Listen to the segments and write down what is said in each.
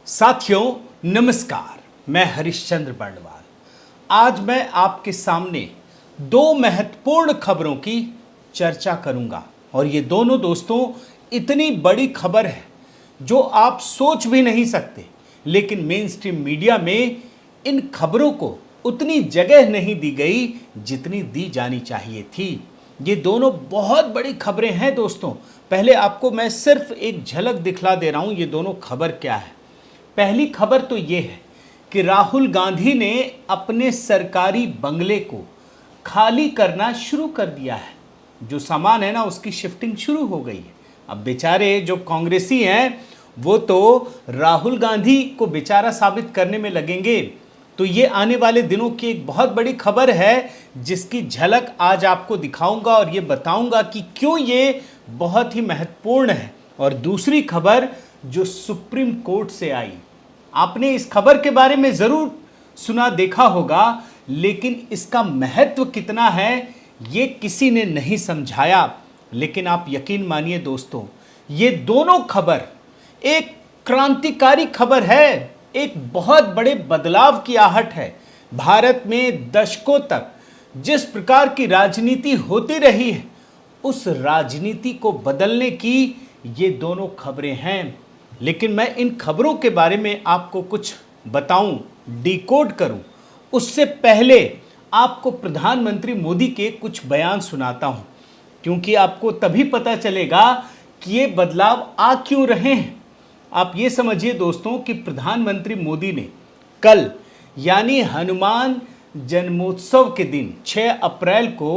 साथियों नमस्कार, मैं हरिश्चंद्र बर्णवाल। आज मैं आपके सामने दो महत्वपूर्ण खबरों की चर्चा करूंगा और ये दोनों दोस्तों इतनी बड़ी खबर है जो आप सोच भी नहीं सकते, लेकिन मेन स्ट्रीम मीडिया में इन खबरों को उतनी जगह नहीं दी गई जितनी दी जानी चाहिए थी। ये दोनों बहुत बड़ी खबरें हैं दोस्तों। पहले आपको मैं सिर्फ एक झलक दिखला दे रहा हूं ये दोनों खबर क्या है। पहली खबर तो ये है कि राहुल गांधी ने अपने सरकारी बंगले को खाली करना शुरू कर दिया है। जो सामान है ना उसकी शिफ्टिंग शुरू हो गई है। अब बेचारे जो कांग्रेसी हैं वो तो राहुल गांधी को बेचारा साबित करने में लगेंगे। तो ये आने वाले दिनों की एक बहुत बड़ी खबर है जिसकी झलक आज आपको दिखाऊंगा और ये बताऊंगा कि क्यों ये बहुत ही महत्वपूर्ण है। और दूसरी खबर जो सुप्रीम कोर्ट से आई, आपने इस खबर के बारे में जरूर सुना देखा होगा, लेकिन इसका महत्व कितना है ये किसी ने नहीं समझाया। लेकिन आप यकीन मानिए दोस्तों, ये दोनों खबर एक क्रांतिकारी खबर है, एक बहुत बड़े बदलाव की आहट है। भारत में दशकों तक जिस प्रकार की राजनीति होती रही है उस राजनीति को बदलने की ये दोनों खबरें हैं। लेकिन मैं इन खबरों के बारे में आपको कुछ बताऊं, डिकोड करूं, उससे पहले आपको प्रधानमंत्री मोदी के कुछ बयान सुनाता हूं, क्योंकि आपको तभी पता चलेगा कि ये बदलाव आ क्यों रहे हैं। आप ये समझिए दोस्तों कि प्रधानमंत्री मोदी ने कल यानी हनुमान जन्मोत्सव के दिन 6 अप्रैल को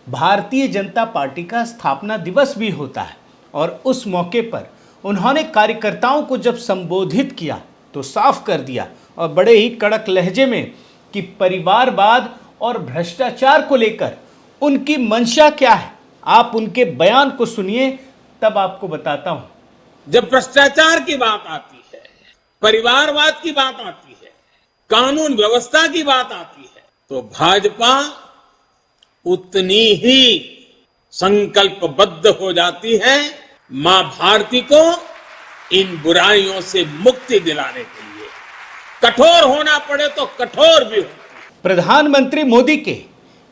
भारतीय जनता पार्टी का स्थापना दिवस भी होता है, और उस मौके पर उन्होंने कार्यकर्ताओं को जब संबोधित किया तो साफ कर दिया और बड़े ही कड़क लहजे में कि परिवारवाद और भ्रष्टाचार को लेकर उनकी मंशा क्या है। आप उनके बयान को सुनिए, तब आपको बताता हूं। जब भ्रष्टाचार की बात आती है, परिवारवाद की बात आती है, कानून व्यवस्था की बात आती है, तो भाजपा उतनी ही संकल्पबद्ध हो जाती है मां भारती को इन बुराइयों से मुक्ति दिलाने के लिए। कठोर होना पड़े तो कठोर भी हो। प्रधानमंत्री मोदी के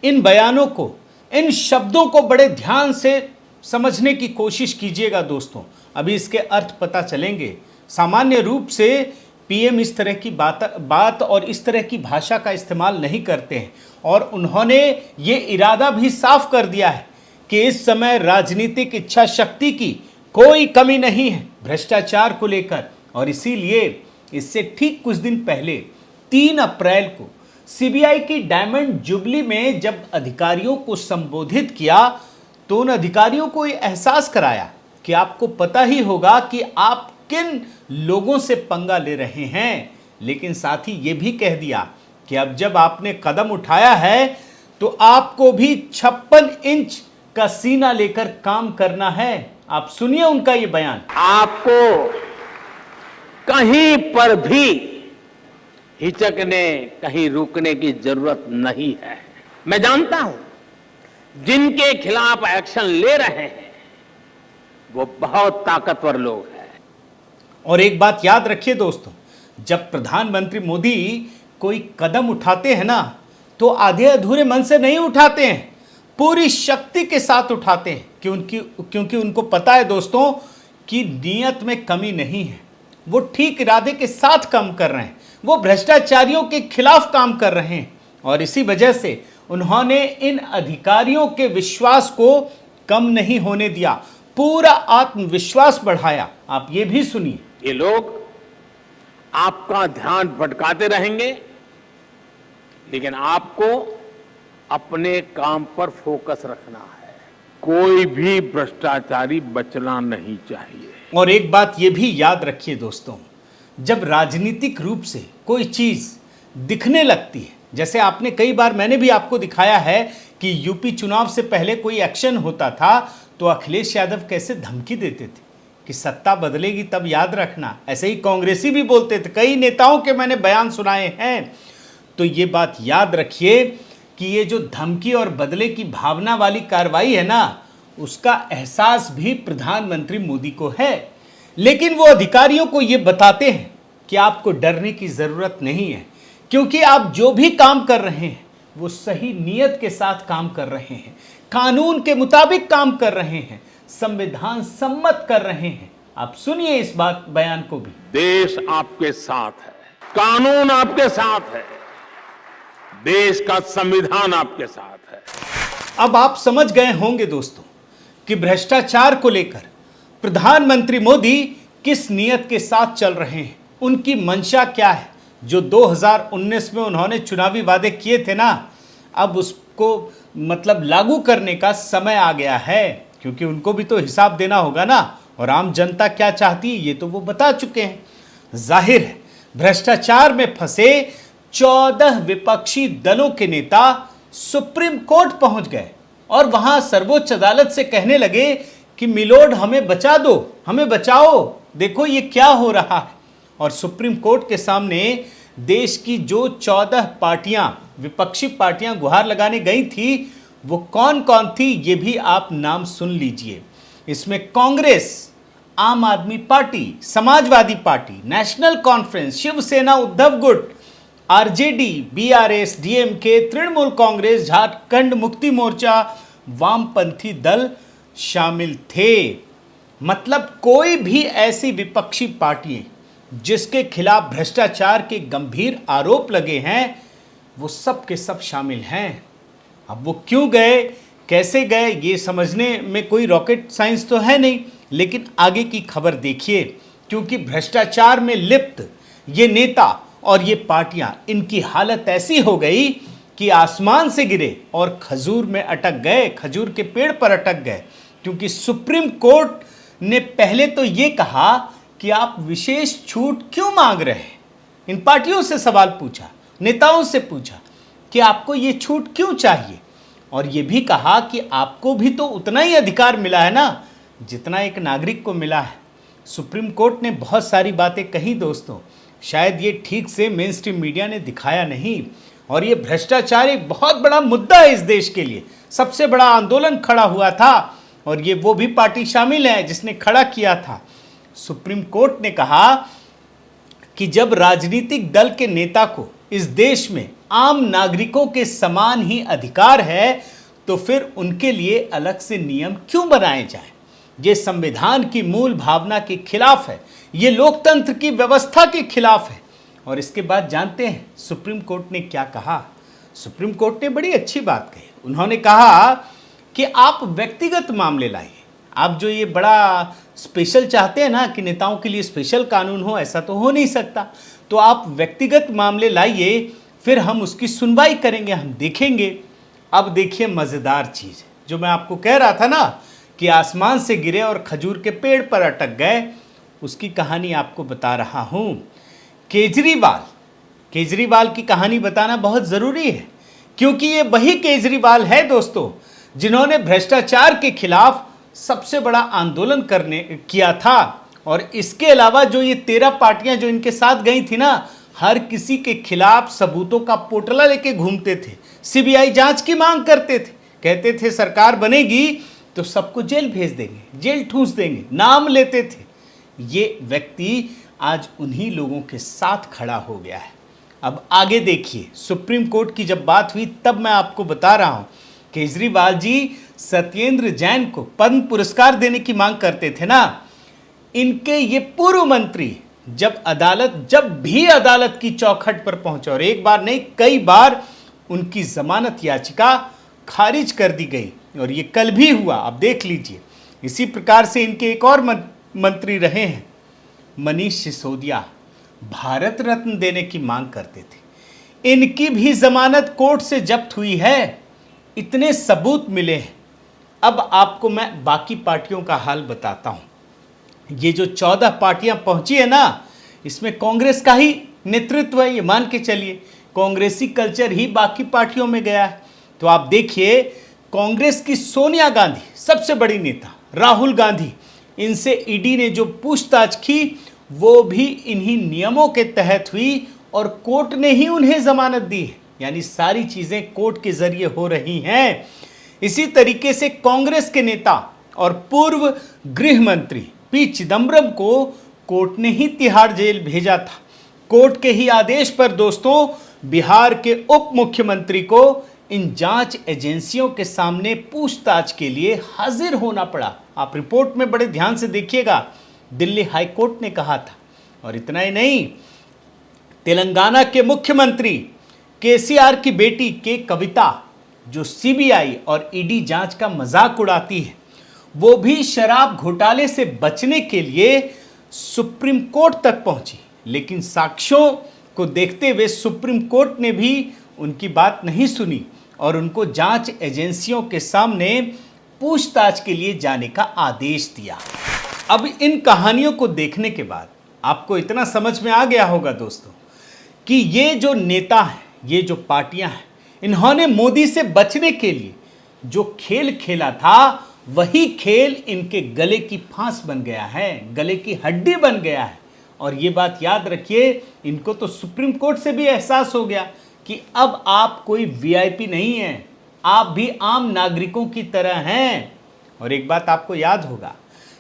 इन बयानों को, इन शब्दों को बड़े ध्यान से समझने की कोशिश कीजिएगा दोस्तों, अभी इसके अर्थ पता चलेंगे। सामान्य रूप से पीएम इस तरह की बात और इस तरह की भाषा का इस्तेमाल नहीं करते हैं, और उन्होंने ये इरादा भी साफ कर दिया है कि इस समय राजनीतिक इच्छा शक्ति की कोई कमी नहीं है भ्रष्टाचार को लेकर। और इसीलिए इससे ठीक कुछ दिन पहले 3 अप्रैल को सीबीआई की डायमंड जुबली में जब अधिकारियों को संबोधित किया तो उन अधिकारियों को ये एहसास कराया कि आपको पता ही होगा कि आप किन लोगों से पंगा ले रहे हैं। लेकिन साथ ही ये भी कह दिया कि अब जब आपने कदम उठाया है तो आपको भी 56 इंच का सीना लेकर काम करना है। आप सुनिए उनका ये बयान। आपको कहीं पर भी हिचकने, कहीं रुकने की जरूरत नहीं है। मैं जानता हूं जिनके खिलाफ एक्शन ले रहे हैं वो बहुत ताकतवर लोग हैं। और एक बात याद रखिए दोस्तों, जब प्रधानमंत्री मोदी कोई कदम उठाते हैं ना तो आधे अधूरे मन से नहीं उठाते हैं, पूरी शक्ति के साथ उठाते हैं, क्योंकि उनको पता है दोस्तों कि नीयत में कमी नहीं है। वो ठीक इरादे के साथ काम कर रहे हैं, वो भ्रष्टाचारियों के खिलाफ काम कर रहे हैं, और इसी वजह से उन्होंने इन अधिकारियों के विश्वास को कम नहीं होने दिया, पूरा आत्मविश्वास बढ़ाया। आप ये भी सुनिए। ये लोग आपका ध्यान भटकाते रहेंगे, लेकिन आपको अपने काम पर फोकस रखना है। कोई भी भ्रष्टाचारी बचना नहीं चाहिए। और एक बात ये भी याद रखिए दोस्तों, जब राजनीतिक रूप से कोई चीज दिखने लगती है, जैसे आपने कई बार मैंने भी आपको दिखाया है कि यूपी चुनाव से पहले कोई एक्शन होता था तो अखिलेश यादव कैसे धमकी देते थे कि सत्ता बदलेगी तब याद रखना। ऐसे ही कांग्रेसी भी बोलते थे, कई नेताओं के मैंने बयान सुनाए हैं। तो ये बात याद रखिए कि ये जो धमकी और बदले की भावना वाली कार्रवाई है ना, उसका एहसास भी प्रधानमंत्री मोदी को है, लेकिन वो अधिकारियों को ये बताते हैं कि आपको डरने की जरूरत नहीं है, क्योंकि आप जो भी काम कर रहे हैं वो सही नीयत के साथ काम कर रहे हैं, कानून के मुताबिक काम कर रहे हैं, संविधान सम्मत कर रहे हैं। आप सुनिए इस बात बयान को भी। देश आपके साथ है, कानून आपके साथ है, देश का संविधान आपके साथ है। अब आप समझ गए होंगे दोस्तों कि भ्रष्टाचार को लेकर प्रधानमंत्री मोदी किस नीयत के साथ चल रहे हैं, उनकी मंशा क्या है। जो 2019 में उन्होंने चुनावी वादे किए थे ना, अब उसको मतलब लागू करने का समय आ गया है, क्योंकि उनको भी तो हिसाब देना होगा ना, और आम जनता क्या चाहती है ये तो वो बता चुके हैं। जाहिर है भ्रष्टाचार में फंसे 14 विपक्षी दलों के नेता सुप्रीम कोर्ट पहुंच गए और वहां सर्वोच्च अदालत से कहने लगे कि मिलोड हमें बचा दो, हमें बचाओ, देखो ये क्या हो रहा है। और सुप्रीम कोर्ट के सामने देश की जो 14 पार्टियां, विपक्षी पार्टियां गुहार लगाने गई थी, वो कौन कौन थी ये भी आप नाम सुन लीजिए। इसमें कांग्रेस, आम आदमी पार्टी, समाजवादी पार्टी, नेशनल कॉन्फ्रेंस, शिवसेना उद्धव गुट, RJD, BRS, DMK, Trinamool Congress, Jharkhand Mukti Morcha, वामपंथी दल शामिल थे। मतलब कोई भी ऐसी विपक्षी पार्टी जिसके खिलाफ भ्रष्टाचार के गंभीर आरोप लगे हैं, वो सब के सब शामिल हैं। अब वो क्यों गए, कैसे गए, ये समझने में कोई रॉकेट साइंस तो है नहीं, लेकिन आगे की खबर देखिए, क्योंकि भ्रष्टाचार में लिप्त ये नेता और ये पार्टियां, इनकी हालत ऐसी हो गई कि आसमान से गिरे और खजूर में अटक गए, खजूर के पेड़ पर अटक गए। क्योंकि सुप्रीम कोर्ट ने पहले तो ये कहा कि आप विशेष छूट क्यों मांग रहे हैं। इन पार्टियों से सवाल पूछा, नेताओं से पूछा कि आपको ये छूट क्यों चाहिए, और ये भी कहा कि आपको भी तो उतना ही अधिकार मिला है ना जितना एक नागरिक को मिला है। सुप्रीम कोर्ट ने बहुत सारी बातें कही दोस्तों, शायद ये ठीक से मेन स्ट्रीम मीडिया ने दिखाया नहीं। और ये भ्रष्टाचार एक बहुत बड़ा मुद्दा है इस देश के लिए, सबसे बड़ा आंदोलन खड़ा हुआ था, और ये वो भी पार्टी शामिल है जिसने खड़ा किया था। सुप्रीम कोर्ट ने कहा कि जब राजनीतिक दल के नेता को इस देश में आम नागरिकों के समान ही अधिकार है, तो फिर उनके लिए अलग से नियम क्यों बनाए जाएं? ये संविधान की मूल भावना के खिलाफ है, ये लोकतंत्र की व्यवस्था के खिलाफ है। और इसके बाद जानते हैं सुप्रीम कोर्ट ने क्या कहा। सुप्रीम कोर्ट ने बड़ी अच्छी बात कही। उन्होंने कहा कि आप व्यक्तिगत मामले लाइए। आप जो ये बड़ा स्पेशल चाहते हैं ना कि नेताओं के लिए स्पेशल कानून हो, ऐसा तो हो नहीं सकता। तो आप व्यक्तिगत मामले लाइए, फिर हम उसकी सुनवाई करेंगे, हम देखेंगे। अब देखिए मज़ेदार चीज़ जो मैं आपको कह रहा था ना कि आसमान से गिरे और खजूर के पेड़ पर अटक गए, उसकी कहानी आपको बता रहा हूँ। केजरीवाल की कहानी बताना बहुत ज़रूरी है, क्योंकि ये वही केजरीवाल है दोस्तों जिन्होंने भ्रष्टाचार के खिलाफ सबसे बड़ा आंदोलन किया था। और इसके अलावा जो ये 13 पार्टियां जो इनके साथ गई थी ना, हर किसी के खिलाफ सबूतों का पोटला लेके घूमते थे, सीबीआई जांच की मांग करते थे, कहते थे सरकार बनेगी तो सबको जेल भेज देंगे, जेल ठूंस देंगे, नाम लेते थे। ये व्यक्ति आज उन्हीं लोगों के साथ खड़ा हो गया है। अब आगे देखिए, सुप्रीम कोर्ट की जब बात हुई तब मैं आपको बता रहा हूँ, केजरीवाल जी सत्येंद्र जैन को पद्म पुरस्कार देने की मांग करते थे ना। इनके ये पूर्व मंत्री जब भी अदालत की चौखट पर पहुंचे, और एक बार नहीं कई बार उनकी जमानत याचिका खारिज कर दी गई, और ये कल भी हुआ, आप देख लीजिए। इसी प्रकार से इनके एक और मंत्री रहे हैं, मनीष सिसोदिया, भारत रत्न देने की मांग करते थे। इनकी भी जमानत कोर्ट से जब्त हुई है, इतने सबूत मिले हैं। अब आपको मैं बाकी पार्टियों का हाल बताता हूं। ये जो 14 पार्टियां पहुंची है ना, इसमें कांग्रेस का ही नेतृत्व है, ये मान के चलिए। कांग्रेसी कल्चर ही बाकी पार्टियों में गया है। तो आप देखिए, कांग्रेस की सोनिया गांधी सबसे बड़ी नेता, राहुल गांधी, इनसे ईडी ने जो पूछताछ की वो भी इन्हीं नियमों के तहत हुई, और कोर्ट ने ही उन्हें जमानत दी है। यानी सारी चीजें कोर्ट के जरिए हो रही हैं। इसी तरीके से कांग्रेस के नेता और पूर्व गृह मंत्री पी चिदम्बरम को कोर्ट ने ही तिहाड़ जेल भेजा था। कोर्ट के ही आदेश पर दोस्तों बिहार के उप मुख्यमंत्री को इन जांच एजेंसियों के सामने पूछताछ के लिए हाजिर होना पड़ा। आप रिपोर्ट में बड़े ध्यान से देखिएगा, दिल्ली हाई कोर्ट ने कहा था। और इतना ही नहीं, तेलंगाना के मुख्यमंत्री केसीआर की बेटी के कविता, जो सीबीआई और ईडी जांच का मजाक उड़ाती है, वो भी शराब घोटाले से बचने के लिए सुप्रीम कोर्ट तक पहुंची। लेकिन साक्ष्यों को देखते हुए सुप्रीम कोर्ट ने भी उनकी बात नहीं सुनी और उनको जांच एजेंसियों के सामने पूछताछ के लिए जाने का आदेश दिया। अब इन कहानियों को देखने के बाद आपको इतना समझ में आ गया होगा दोस्तों कि ये जो नेता हैं, ये जो पार्टियां हैं, इन्होंने मोदी से बचने के लिए जो खेल खेला था, वही खेल इनके गले की फांस बन गया है, गले की हड्डी बन गया है। और ये बात याद रखिए, इनको तो सुप्रीम कोर्ट से भी एहसास हो गया कि अब आप कोई वीआईपी नहीं हैं, आप भी आम नागरिकों की तरह हैं। और एक बात आपको याद होगा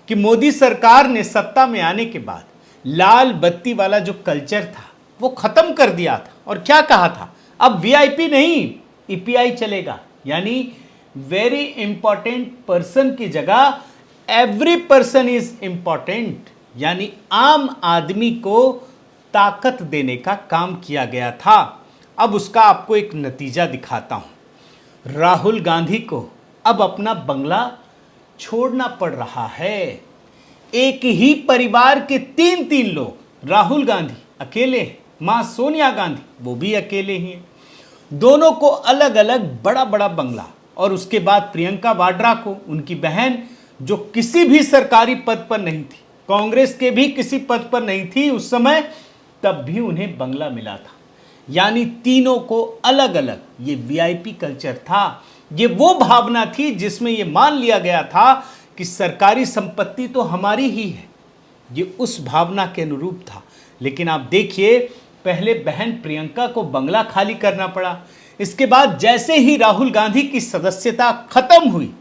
कि मोदी सरकार ने सत्ता में आने के बाद लाल बत्ती वाला जो कल्चर था वो खत्म कर दिया था। और क्या कहा था, अब वीआईपी नहीं, ईपीआई चलेगा, यानी वेरी इंपॉर्टेंट पर्सन की जगह एवरी पर्सन इज इंपॉर्टेंट, यानी आम आदमी को ताकत देने का काम किया गया था। अब उसका आपको एक नतीजा दिखाता हूं। राहुल गांधी को अब अपना बंगला छोड़ना पड़ रहा है। एक ही परिवार के तीन लोग, राहुल गांधी अकेले हैं, मां सोनिया गांधी वो भी अकेले ही हैं, दोनों को अलग अलग बड़ा बड़ा बंगला। और उसके बाद प्रियंका वाड्रा को, उनकी बहन, जो किसी भी सरकारी पद पर नहीं थी, कांग्रेस के भी किसी पद पर नहीं थी उस समय, तब भी उन्हें बंगला मिला था। यानी तीनों को अलग अलग, ये वीआईपी कल्चर था। ये वो भावना थी जिसमें ये मान लिया गया था कि सरकारी संपत्ति तो हमारी ही है। ये उस भावना के अनुरूप था। लेकिन आप देखिए, पहले बहन प्रियंका को बंगला खाली करना पड़ा। इसके बाद जैसे ही राहुल गांधी की सदस्यता खत्म हुई,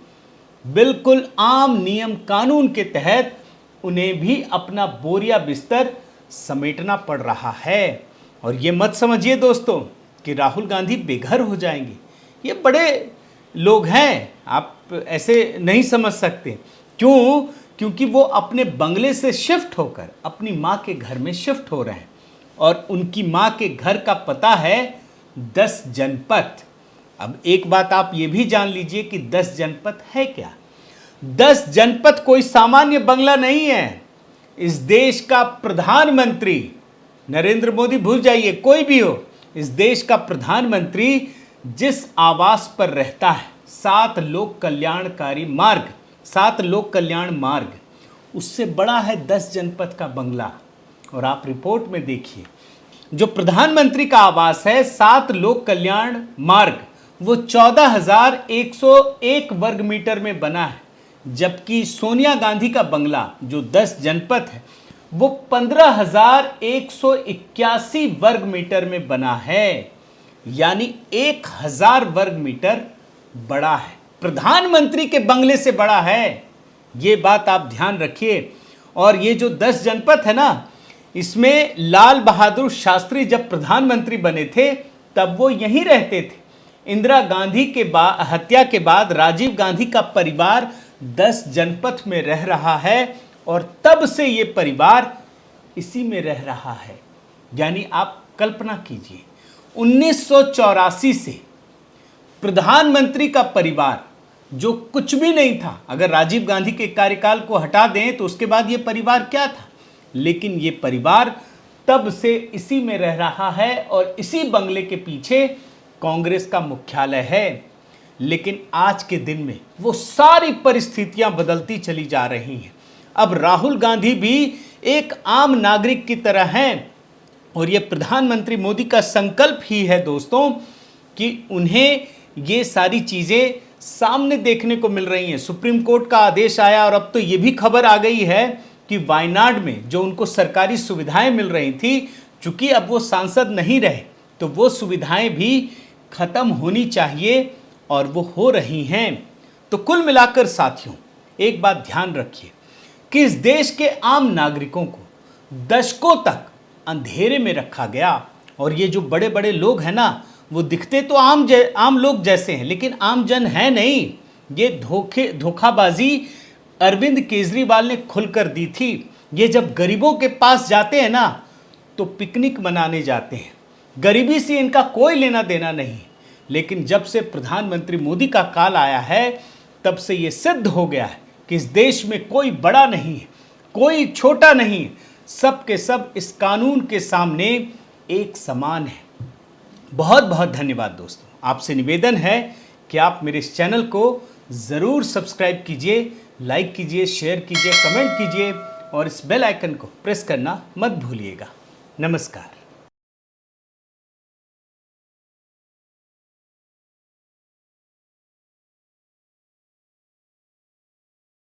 बिल्कुल आम नियम कानून के तहत उन्हें भी अपना बोरिया बिस्तर समेटना पड़ रहा है। और ये मत समझिए दोस्तों कि राहुल गांधी बेघर हो जाएंगे। ये बड़े लोग हैं, आप ऐसे नहीं समझ सकते। क्यों? क्योंकि वो अपने बंगले से शिफ्ट होकर अपनी माँ के घर में शिफ्ट हो रहे हैं। और उनकी माँ के घर का पता है 10 जनपथ। अब एक बात आप ये भी जान लीजिए कि 10 जनपथ है क्या। 10 जनपथ कोई सामान्य बंगला नहीं है। इस देश का प्रधानमंत्री, नरेंद्र मोदी भूल जाइए, कोई भी हो, इस देश का प्रधानमंत्री जिस आवास पर रहता है, 7 लोक कल्याणकारी मार्ग, 7 लोक कल्याण मार्ग, उससे बड़ा है 10 जनपथ का बंगला। और आप रिपोर्ट में देखिए, जो प्रधानमंत्री का आवास है 7 लोक कल्याण मार्ग, वो 14,101 वर्ग मीटर में बना है। जबकि सोनिया गांधी का बंगला जो 10 जनपथ है, वो 15,181 वर्ग मीटर में बना है। यानी 1,000 वर्ग मीटर बड़ा है, प्रधानमंत्री के बंगले से बड़ा है। ये बात आप ध्यान रखिए। और ये जो 10 जनपथ है ना, इसमें लाल बहादुर शास्त्री जब प्रधानमंत्री बने थे तब वो यहीं रहते थे। इंदिरा गांधी के हत्या के बाद राजीव गांधी का परिवार 10 जनपथ में रह रहा है और तब से ये परिवार इसी में रह रहा है। यानी आप कल्पना कीजिए, 1984 से प्रधानमंत्री का परिवार जो कुछ भी नहीं था, अगर राजीव गांधी के कार्यकाल को हटा दें तो उसके बाद ये परिवार क्या था, लेकिन ये परिवार तब से इसी में रह रहा है और इसी बंगले के पीछे कांग्रेस का मुख्यालय है। लेकिन आज के दिन में वो सारी परिस्थितियां बदलती चली जा रही हैं। अब राहुल गांधी भी एक आम नागरिक की तरह हैं और ये प्रधानमंत्री मोदी का संकल्प ही है दोस्तों कि उन्हें ये सारी चीज़ें सामने देखने को मिल रही हैं। सुप्रीम कोर्ट का आदेश आया और अब तो ये भी खबर आ गई है कि वायनाड में जो उनको सरकारी सुविधाएं मिल रही थी, चूंकि अब वो सांसद नहीं रहे तो वो सुविधाएं भी खत्म होनी चाहिए और वो हो रही हैं। तो कुल मिलाकर साथियों, एक बात ध्यान रखिए कि इस देश के आम नागरिकों को दशकों तक अंधेरे में रखा गया। और ये जो बड़े बड़े लोग हैं ना, वो दिखते तो आम लोग जैसे हैं, लेकिन आम जन है नहीं। ये धोखाबाजी अरविंद केजरीवाल ने खुलकर दी थी। ये जब गरीबों के पास जाते हैं ना, तो पिकनिक मनाने जाते हैं। गरीबी से इनका कोई लेना देना नहीं। लेकिन जब से प्रधानमंत्री मोदी का काल आया है, तब से ये सिद्ध हो गया है कि इस देश में कोई बड़ा नहीं है, कोई छोटा नहीं है, सब के सब इस कानून के सामने एक समान है। बहुत बहुत धन्यवाद दोस्तों। आपसे निवेदन है कि आप मेरे इस चैनल को ज़रूर सब्सक्राइब कीजिए, लाइक कीजिए, शेयर कीजिए, कमेंट कीजिए और इस बेल आइकन को प्रेस करना मत भूलिएगा। नमस्कार।